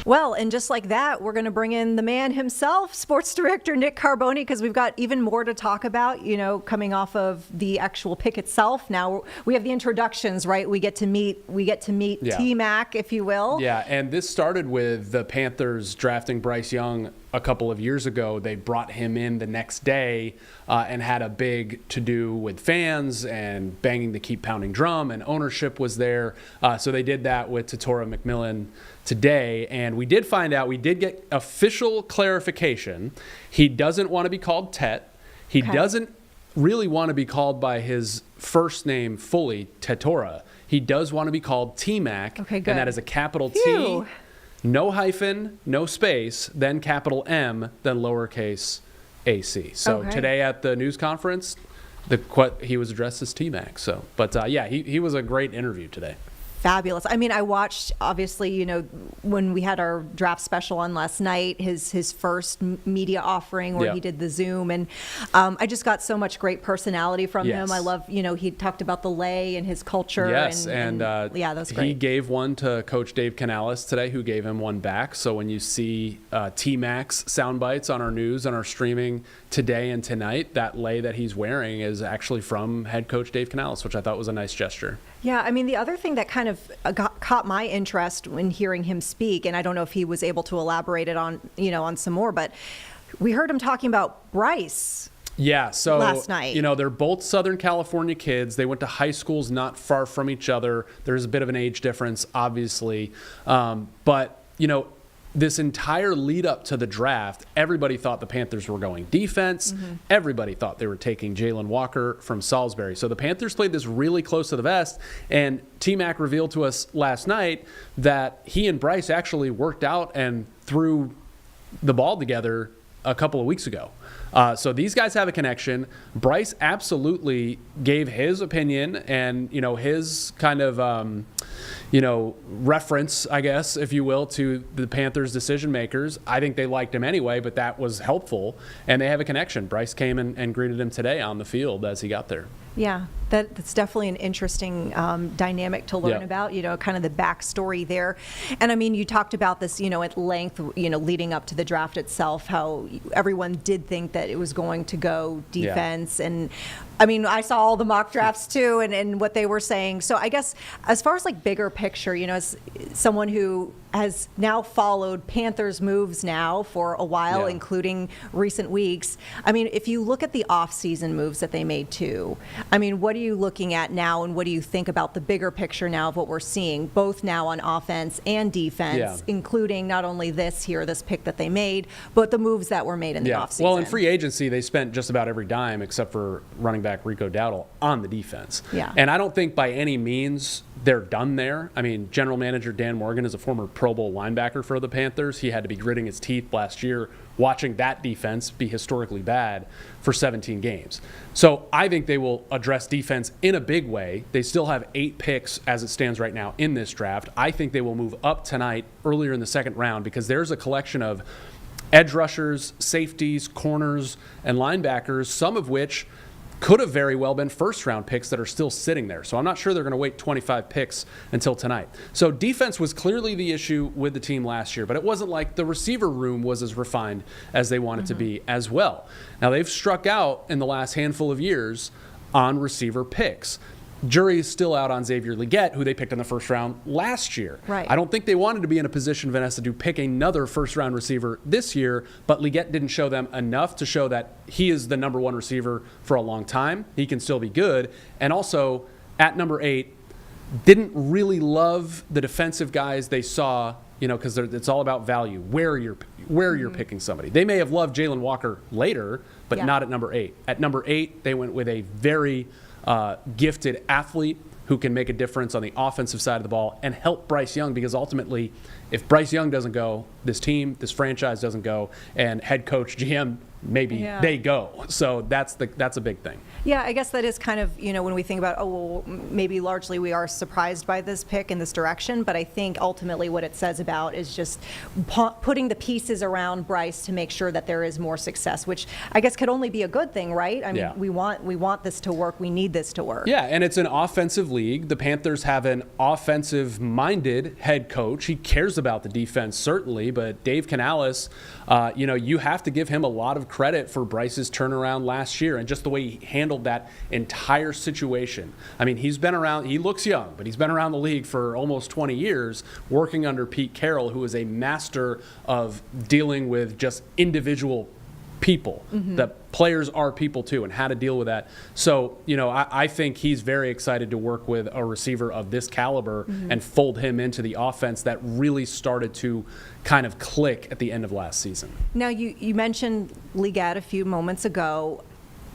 Well, and just like that, we're going to bring in the man himself, sports director Nick Carboni, because we've got even more to talk about, coming off of the actual pick itself. Now we have the introductions, right? We get to meet TMac, if you will. Yeah, and this started with the Panthers drafting Bryce Young a couple of years ago. They brought him in the next day and had a big to-do with fans and banging the keep pounding drum, and ownership was there. So they did that with Tetairoa McMillan today, and we did get official clarification. He doesn't want to be called Tet. He doesn't really want to be called by his first name fully, Tetairoa. He does want to be called TMac, and that is a capital T, no hyphen, no space, then capital M, then lowercase AC. So today at the news conference, he was addressed as TMac. So, but he was a great interview today. Fabulous. I mean, I watched, obviously, when we had our draft special on last night, his first media offering where he did the Zoom. And I just got so much great personality from him. I love, he talked about the lay and his culture. Yes, and that was great. He gave one to Coach Dave Canales today, who gave him one back. So when you see T-Mac's sound bites on our news, on our streaming today and tonight, that lay that he's wearing is actually from head coach Dave Canales, which I thought was a nice gesture. Yeah, I mean, the other thing that kind of caught my interest when hearing him speak, and I don't know if he was able to elaborate it on, on some more, but we heard him talking about Bryce. Yeah, so last night. They're both Southern California kids. They went to high schools not far from each other. There's a bit of an age difference, obviously, but this entire lead up to the draft, everybody thought the Panthers were going defense. Mm-hmm. Everybody thought they were taking Jalen Walker from Salisbury. So the Panthers played this really close to the vest, and T-Mac revealed to us last night that he and Bryce actually worked out and threw the ball together a couple of weeks ago. So these guys have a connection. Bryce absolutely gave his opinion and, his kind of, reference, I guess, if you will, to the Panthers decision makers. I think they liked him anyway, but that was helpful, and they have a connection. Bryce came and greeted him today on the field as he got there. Yeah, that's definitely an interesting dynamic to learn about, kind of the backstory there. And I mean, you talked about this, at length, leading up to the draft itself, how everyone did think that it was going to go defense. And I mean, I saw all the mock drafts too, and what they were saying. So I guess as far as like bigger picture, as someone who has now followed Panthers moves now for a while, including recent weeks. I mean, if you look at the offseason moves that they made too, I mean, what are you looking at now, and what do you think about the bigger picture now of what we're seeing, both now on offense and defense, including not only this pick that they made, but the moves that were made in the offseason? Well, in free agency, they spent just about every dime except for running back Rico Dowdle on the defense. Yeah. And I don't think by any means they're done there. I mean, general manager Dan Morgan is a former Pro Bowl linebacker for the Panthers. He had to be gritting his teeth last year watching that defense be historically bad for 17 games. So I think they will address defense in a big way. They still have 8 picks as it stands right now in this draft. I think they will move up tonight earlier in the second round because there's a collection of edge rushers, safeties, corners, and linebackers, some of which could have very well been first-round picks that are still sitting there. So I'm not sure they're going to wait 25 picks until tonight. So defense was clearly the issue with the team last year, but it wasn't like the receiver room was as refined as they wanted to be as well. Now, they've struck out in the last handful of years on receiver picks. Jury is still out on Xavier Legette, who they picked in the first round last year. Right. I don't think they wanted to be in a position, Vanessa, to pick another first-round receiver this year, but Legette didn't show them enough to show that he is the number 1 receiver for a long time. He can still be good. And also, at number 8, didn't really love the defensive guys they saw, because it's all about value, where you're picking somebody. They may have loved Jalen Walker later, but not at number 8. At number 8, they went with a very gifted athlete who can make a difference on the offensive side of the ball and help Bryce Young, because ultimately, if Bryce Young doesn't go, this team, this franchise doesn't go, and head coach, GM maybe they go. So that's a big thing. Yeah, I guess that is kind of, when we think about, maybe largely we are surprised by this pick in this direction, but I think ultimately what it says about is just putting the pieces around Bryce to make sure that there is more success, which I guess could only be a good thing, right? I mean, we want this to work. We need this to work. Yeah, and it's an offensive league. The Panthers have an offensive-minded head coach. He cares about the defense, certainly, but Dave Canales, you have to give him a lot of credit for Bryce's turnaround last year and just the way he handled that entire situation. I mean, he's been around, he looks young, but he's been around the league for almost 20 years working under Pete Carroll, who is a master of dealing with just individual people. The players are people too, and how to deal with that. So, I think he's very excited to work with a receiver of this caliber and fold him into the offense that really started to kind of click at the end of last season. Now, you mentioned Leggett a few moments ago.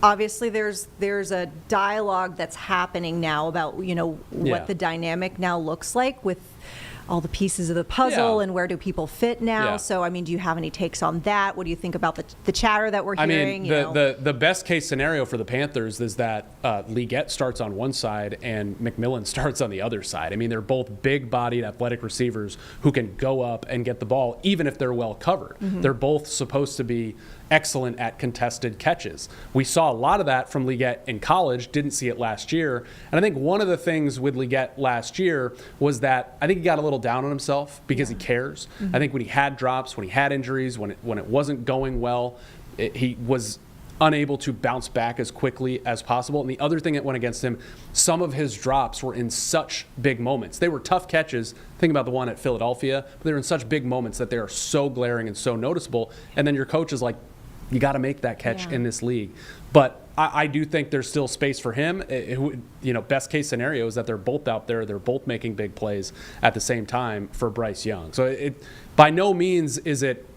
Obviously, there's a dialogue that's happening now about, what the dynamic now looks like with all the pieces of the puzzle and where do people fit now. Yeah. So, I mean, do you have any takes on that? What do you think about the chatter that we're hearing? The best case scenario for the Panthers is that Leggett starts on one side and McMillan starts on the other side. I mean, they're both big-bodied athletic receivers who can go up and get the ball even if they're well covered. They're both supposed to be excellent at contested catches. We saw a lot of that from Leggett in college, didn't see it last year. And I think one of the things with Leggett last year was that I think he got a little down on himself because he cares. I think when he had drops, when he had injuries, when it wasn't going well, he was unable to bounce back as quickly as possible. And the other thing that went against him, some of his drops were in such big moments. They were tough catches. Think about the one at Philadelphia. But they were in such big moments that they are so glaring and so noticeable. And then your coach is like, you got to make that catch in this league. But I do think there's still space for him. Best case scenario is that they're both out there. They're both making big plays at the same time for Bryce Young. So by no means is it,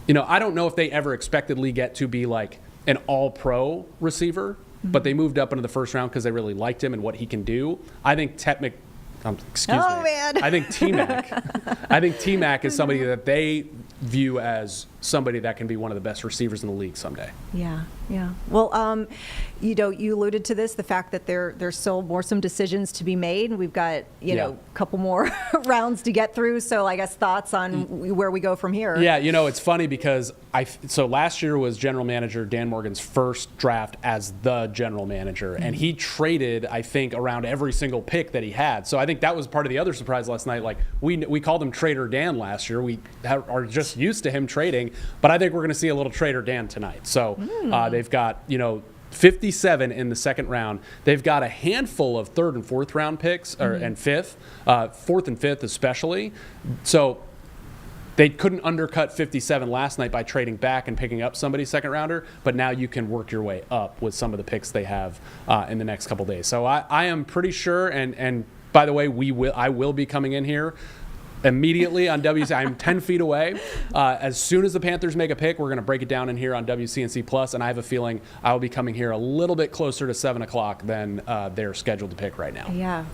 I don't know if they ever expected Leggett to be like an all-pro receiver, but they moved up into the first round because they really liked him and what he can do. I think Tet I think TMac is somebody that they view as somebody that can be one of the best receivers in the league someday. Yeah. Well, you alluded to this, the fact that there's still some decisions to be made. We've got, a couple more rounds to get through. So I guess thoughts on where we go from here. Yeah, it's funny because so last year was general manager Dan Morgan's first draft as the general manager, and he traded, I think, around every single pick that he had. So I think that was part of the other surprise last night. Like we called him Trader Dan last year. We are just used to him trading, but I think we're going to see a little Trader Dan tonight. So they've got 57 in the second round. They've got a handful of third and fourth round picks, and fifth, fourth and fifth especially. So they couldn't undercut 57 last night by trading back and picking up somebody's second rounder, but now you can work your way up with some of the picks they have in the next couple days. So I am pretty sure, and by the way, I will be coming in here immediately on WC. I'm 10 feet away. As soon as the Panthers make a pick, we're going to break it down in here on WCNC Plus, and I have a feeling I will be coming here a little bit closer to 7 o'clock than they're scheduled to pick right now. Yeah.